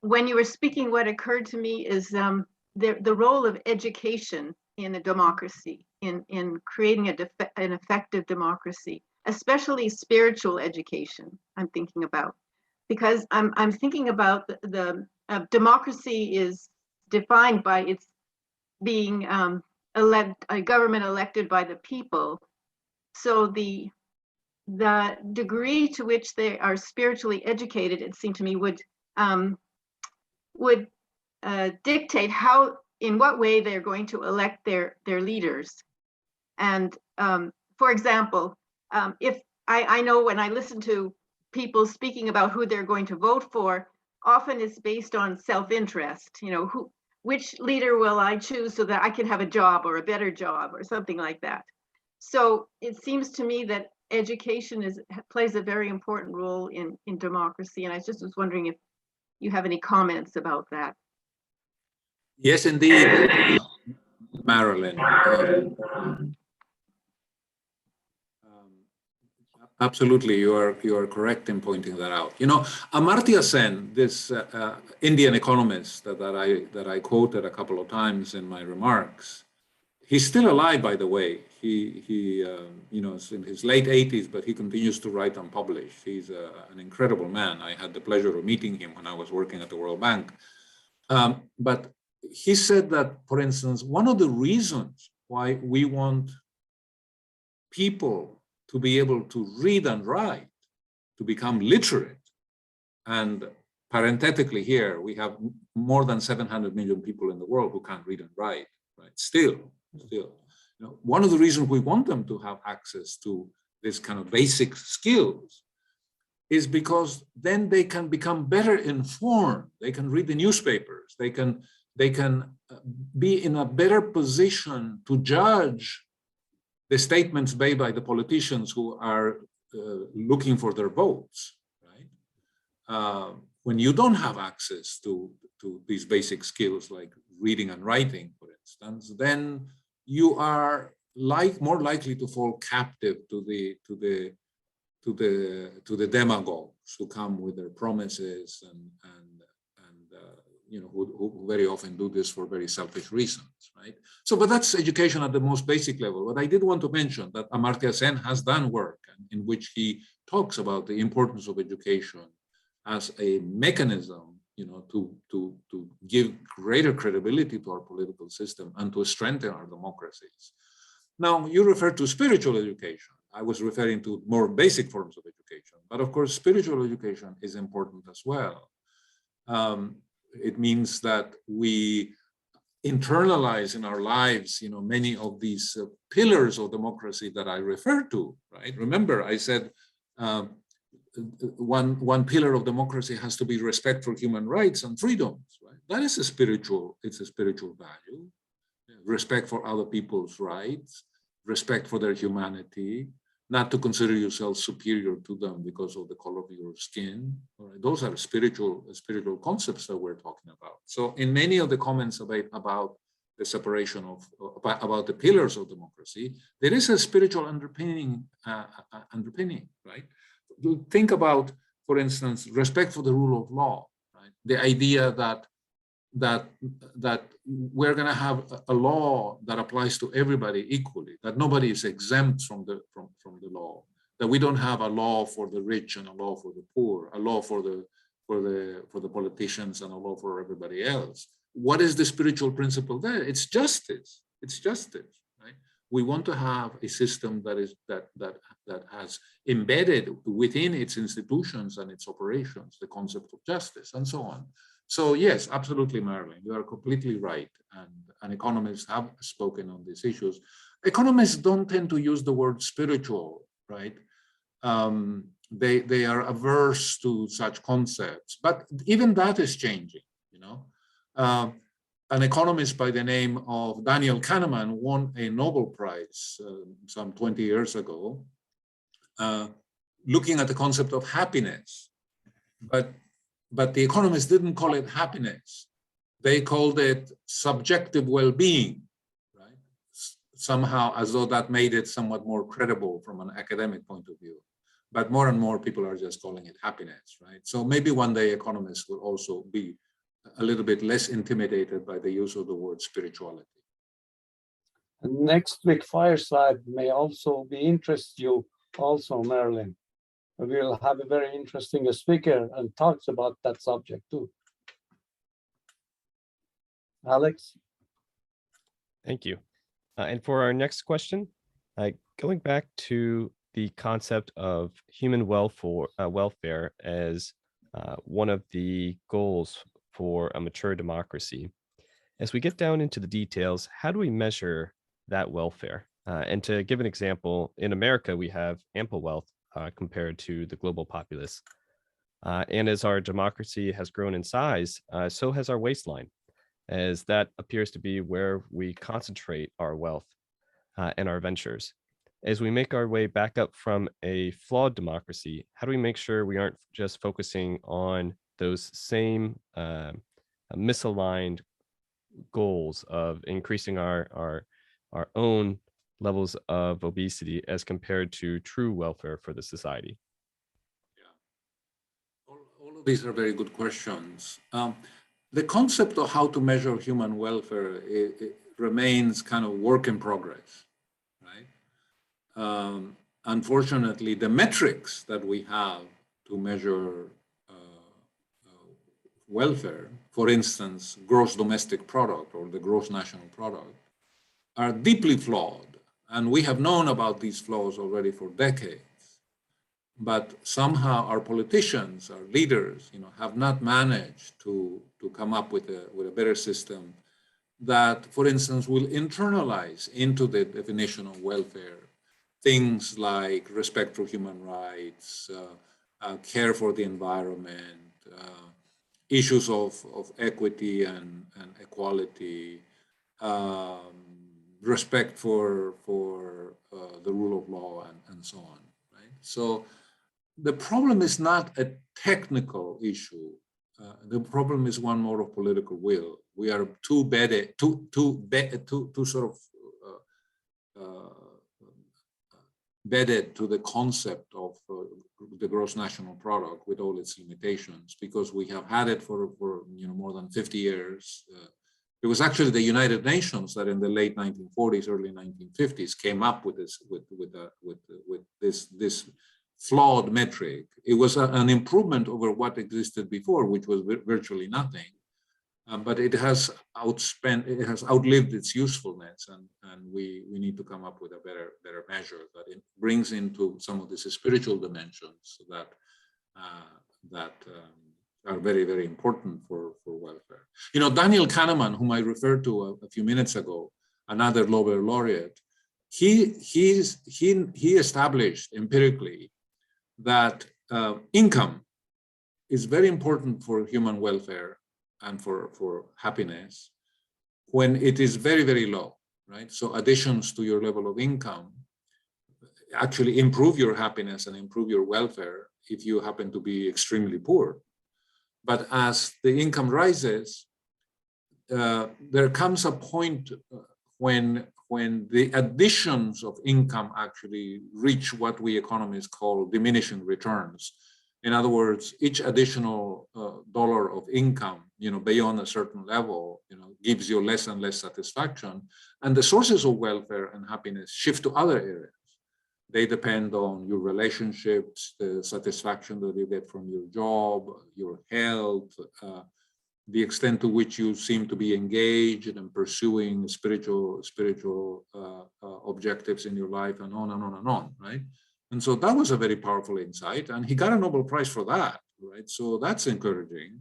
When you were speaking, what occurred to me is the role of education in a democracy, in creating an effective democracy, especially spiritual education, I'm thinking about. Because I'm thinking about the democracy is defined by its being a government elected by the people. So the degree to which they are spiritually educated, it seemed to me, would dictate in what way they're going to elect their leaders. And for example, if I know when I listen to people speaking about who they're going to vote for, often it's based on self-interest. You know, which leader will I choose so that I can have a job or a better job or something like that. So it seems to me that education plays a very important role in democracy. And I just was wondering if you have any comments about that. Yes, indeed, Marilyn. Absolutely, you are correct in pointing that out. You know, Amartya Sen, this Indian economist that I quoted a couple of times in my remarks, he's still alive, by the way. He you know, is in his late 80s, but he continues to write and publish. He's an incredible man. I had the pleasure of meeting him when I was working at the World Bank. But he said that, for instance, one of the reasons why we want people to be able to read and write, to become literate, and parenthetically here, we have more than 700 million people in the world who can't read and write, right? Still, you know, one of the reasons we want them to have access to this kind of basic skills is because then they can become better informed. They can read the newspapers. They can be in a better position to judge the statements made by the politicians who are looking for their votes, right? When you don't have access to these basic skills like reading and writing, for instance, then you are more likely to fall captive to the demagogues who come with their promises and you know, who very often do this for very selfish reasons, right? So, but that's education at the most basic level. But I did want to mention that Amartya Sen has done work in which he talks about the importance of education as a mechanism, you know, to give greater credibility to our political system and to strengthen our democracies. Now, you referred to spiritual education. I was referring to more basic forms of education, but of course, spiritual education is important as well. It means that we internalize in our lives, you know, many of these pillars of democracy that I referred to, right? Remember, I said one pillar of democracy has to be respect for human rights and freedoms, right? That is it's a spiritual value. Respect for other people's rights, respect for their humanity, not to consider yourself superior to them because of the color of your skin. Right? Those are spiritual concepts that we're talking about. So in many of the comments about the separation of, about the pillars of democracy, there is a spiritual underpinning, right? Think about, for instance, respect for the rule of law, right? The idea that we're going to have a law that applies to everybody equally, that nobody is exempt from the law, that we don't have a law for the rich and a law for the poor, a law for the politicians and a law for everybody else. What is the spiritual principle there? It's justice. It's justice, right? We want to have a system that has embedded within its institutions and its operations the concept of justice and so on. So yes, absolutely, Marilyn, you are completely right. And economists have spoken on these issues. Economists don't tend to use the word spiritual, right? They are averse to such concepts, but even that is changing, you know. An economist by the name of Daniel Kahneman won a Nobel Prize some 20 years ago, looking at the concept of happiness. But the economists didn't call it happiness. They called it subjective well-being, right? Somehow as though that made it somewhat more credible from an academic point of view. But more and more people are just calling it happiness, right? So maybe one day economists will also be a little bit less intimidated by the use of the word spirituality. Next week fireside may also interest you also, Marilyn. We'll have a very interesting speaker and talks about that subject too. Alex? Thank you. And for our next question, going back to the concept of human welfare as one of the goals for a mature democracy, as we get down into the details, how do we measure that welfare? And to give an example, in America, we have ample wealth compared to the global populace. And as our democracy has grown in size, so has our waistline. as that appears to be where we concentrate our wealth and our ventures. As we make our way back up from a flawed democracy, how do we make sure we aren't just focusing on those same misaligned goals of increasing our own levels of obesity as compared to true welfare for the society? Yeah, all of these are very good questions. The concept of how to measure human welfare it remains kind of work in progress, right? Unfortunately, the metrics that we have to measure welfare, for instance, gross domestic product or the gross national product, are deeply flawed. And we have known about these flaws already for decades. But somehow our politicians, our leaders, have not managed to come up with a better system that, for instance, will internalize into the definition of welfare things like respect for human rights, care for the environment, issues of equity and equality, respect for the rule of law, and so on. Right? So the problem is not a technical issue. The problem is one more of political will. We are too sort of bedded to the concept of the gross national product with all its limitations, because we have had it for more than 50 years. It was actually the United Nations that in the late 1940s, early 1950s came up with this flawed metric. It was an improvement over what existed before, which was virtually nothing. But it has outlived its usefulness, and we need to come up with a better measure that it brings into some of these spiritual dimensions that are very, very important for welfare. Daniel Kahneman, whom I referred to a few minutes ago, another Nobel laureate, he established empirically that income is very important for human welfare and for happiness when it is very, very low, right? So additions to your level of income actually improve your happiness and improve your welfare if you happen to be extremely poor. But as the income rises, there comes a point when the additions of income actually reach what we economists call diminishing returns. In other words, each additional dollar of income, beyond a certain level, gives you less and less satisfaction. And the sources of welfare and happiness shift to other areas. They depend on your relationships, the satisfaction that you get from your job, your health, the extent to which you seem to be engaged in pursuing spiritual objectives in your life, and on and on and on, right? And so that was a very powerful insight, and he got a Nobel Prize for that, right? So that's encouraging,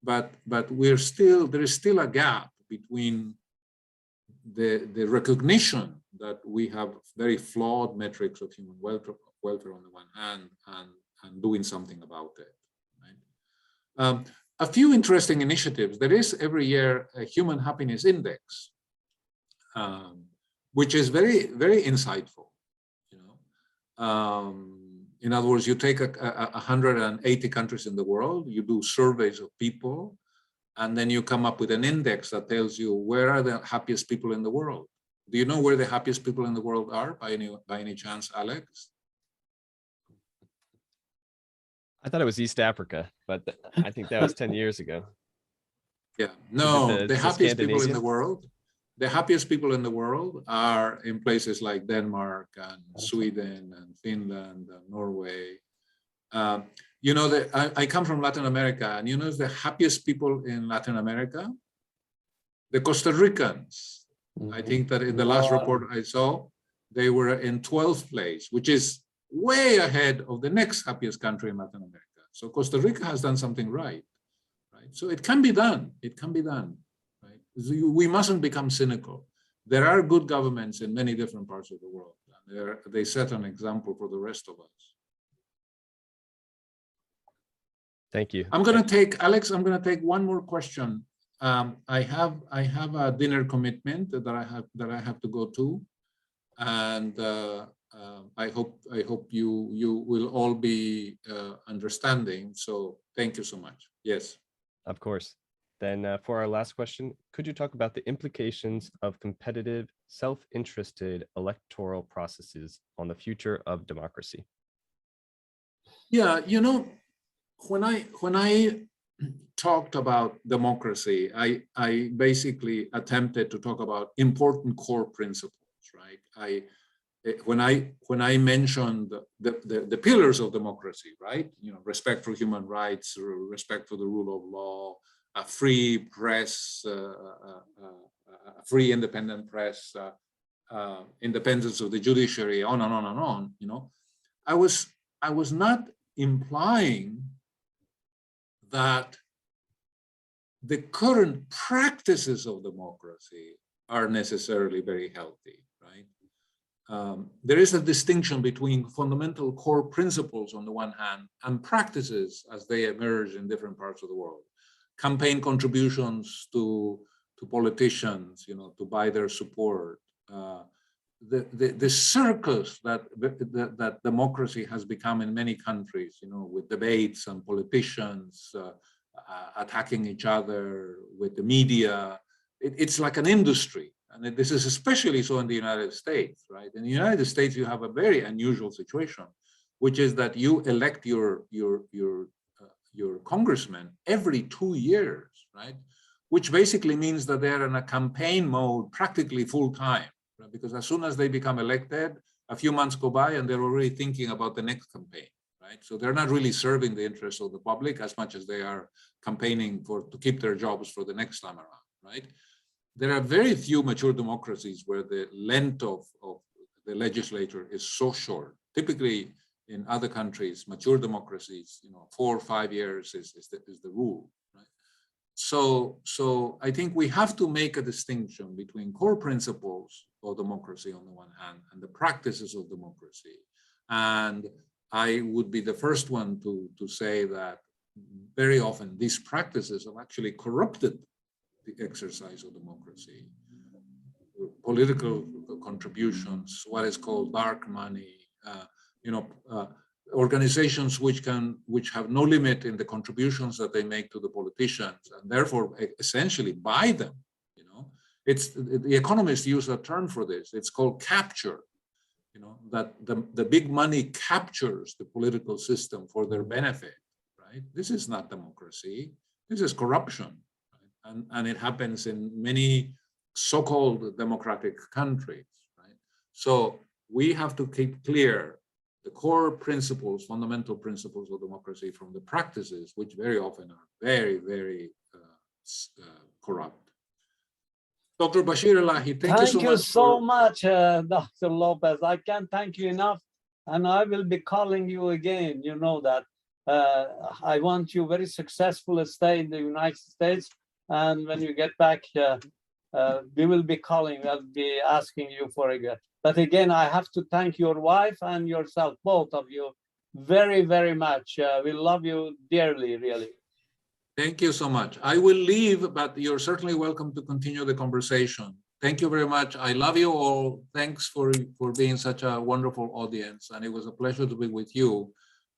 but there is still a gap between the recognition that we have very flawed metrics of human welfare on the one hand, and doing something about it, right? A few interesting initiatives. There is every year a human happiness index, which is very, very insightful. In other words, you take 180 countries in the world, you do surveys of people, and then you come up with an index that tells you where are the happiest people in the world. Do you know where the happiest people in the world are by any chance, Alex? I thought it was East Africa, but I think that was 10 years ago. Yeah, no, the happiest people in the Scandinavian? world. The happiest people in the world are in places like Denmark and Sweden and Finland and Norway. I come from Latin America, and the happiest people in Latin America? The Costa Ricans. I think that in the last report I saw, they were in 12th place, which is way ahead of the next happiest country in Latin America. So Costa Rica has done something right? So it can be done. It can be done. We mustn't become cynical. There are good governments in many different parts of the world. And they set an example for the rest of us. Thank you. Alex, I'm going to take one more question I have a dinner commitment that I have to go to, and I hope you will all be understanding. So thank you so much. Yes. Of course. Then for our last question, could you talk about the implications of competitive, self-interested electoral processes on the future of democracy? Yeah, you know, when I talked about democracy, I basically attempted to talk about important core principles, right? When I mentioned the pillars of democracy, right? You know, respect for human rights, respect for the rule of law, a free press, a free independent press, independence of the judiciary, on and on and on. You know, I was not implying that the current practices of democracy are necessarily very healthy, right? There is a distinction between fundamental core principles on the one hand and practices as they emerge in different parts of the world. Campaign contributions to politicians, you know, to buy their support. The circus that democracy has become in many countries, you know, with debates and politicians attacking each other, with the media, it's like an industry. And this is especially so in the United States, right? In the United States, you have a very unusual situation, which is that you elect your congressman every 2 years, right? Which basically means that they're in a campaign mode practically full time, right? Because as soon as they become elected, a few months go by and they're already thinking about the next campaign, right? So they're not really serving the interests of the public as much as they are campaigning to keep their jobs for the next time around, right? There are very few mature democracies where the length of the legislature is so short. Typically, in other countries, mature democracies, you know, 4 or 5 years is the rule, right? So I think we have to make a distinction between core principles of democracy on the one hand and the practices of democracy. And I would be the first one to say that very often these practices have actually corrupted the exercise of democracy. Political contributions, what is called dark money, you know, organizations which have no limit in the contributions that they make to the politicians, and therefore essentially buy them. You know, it's the economists use a term for this. It's called capture. You know, that the big money captures the political system for their benefit. Right? This is not democracy. This is corruption. And it happens in many so-called democratic countries, right? So we have to keep clear the core principles, fundamental principles of democracy from the practices, which very often are very, very corrupt. Dr. Bashir Elahi, Thank you so much, much. Dr. Lopez. I can't thank you enough, and I will be calling you again. You know that. I want you very successful stay in the United States. And when you get back, we will be calling, I'll be asking you for a gift. But again, I have to thank your wife and yourself, both of you, very, very much. We love you dearly, really. Thank you so much. I will leave, but you're certainly welcome to continue the conversation. Thank you very much. I love you all. Thanks for being such a wonderful audience. And it was a pleasure to be with you.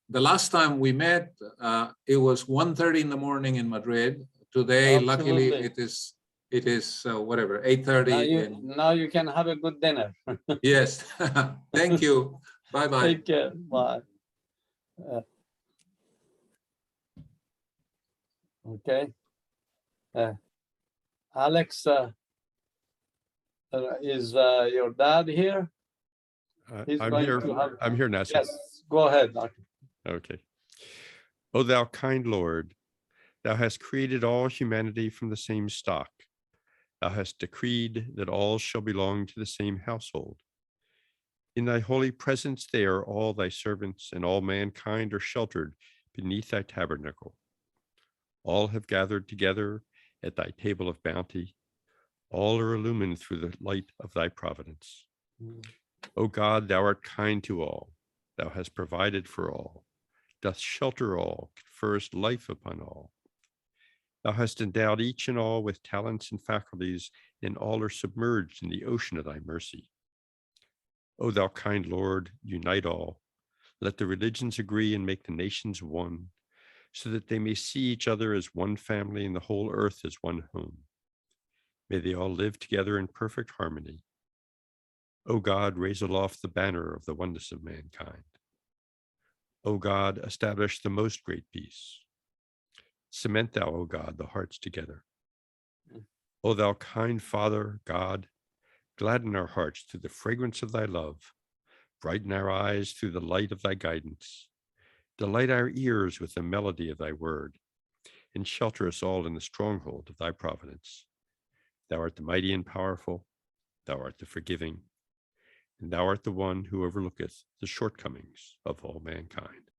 The last time we met, it was 1:30 in the morning in Madrid. Today, Absolutely. Luckily, it is whatever, 8:30. Now you can have a good dinner. Yes. Thank you. Bye-bye. Take care. Bye. Okay. Alex, is your dad here? He's I'm going here. to have- I'm here, Nasser. Yes, go ahead, Doctor. Okay. O thou kind Lord, thou hast created all humanity from the same stock. Thou hast decreed that all shall belong to the same household. In thy holy presence there, all thy servants and all mankind are sheltered beneath thy tabernacle. All have gathered together at thy table of bounty. All are illumined through the light of thy providence. O God, thou art kind to all. Thou hast provided for all, doth shelter all, conferrest life upon all. Thou hast endowed each and all with talents and faculties, and all are submerged in the ocean of thy mercy. O thou kind Lord, unite all. Let the religions agree and make the nations one, so that they may see each other as one family and the whole earth as one home. May they all live together in perfect harmony. O God, raise aloft the banner of the oneness of mankind. O God, establish the most great peace. Cement thou, O God, the hearts together. O thou kind Father, God, gladden our hearts through the fragrance of thy love. Brighten our eyes through the light of thy guidance. Delight our ears with the melody of thy word, and shelter us all in the stronghold of thy providence. Thou art the mighty and powerful, thou art the forgiving, and thou art the one who overlooketh the shortcomings of all mankind.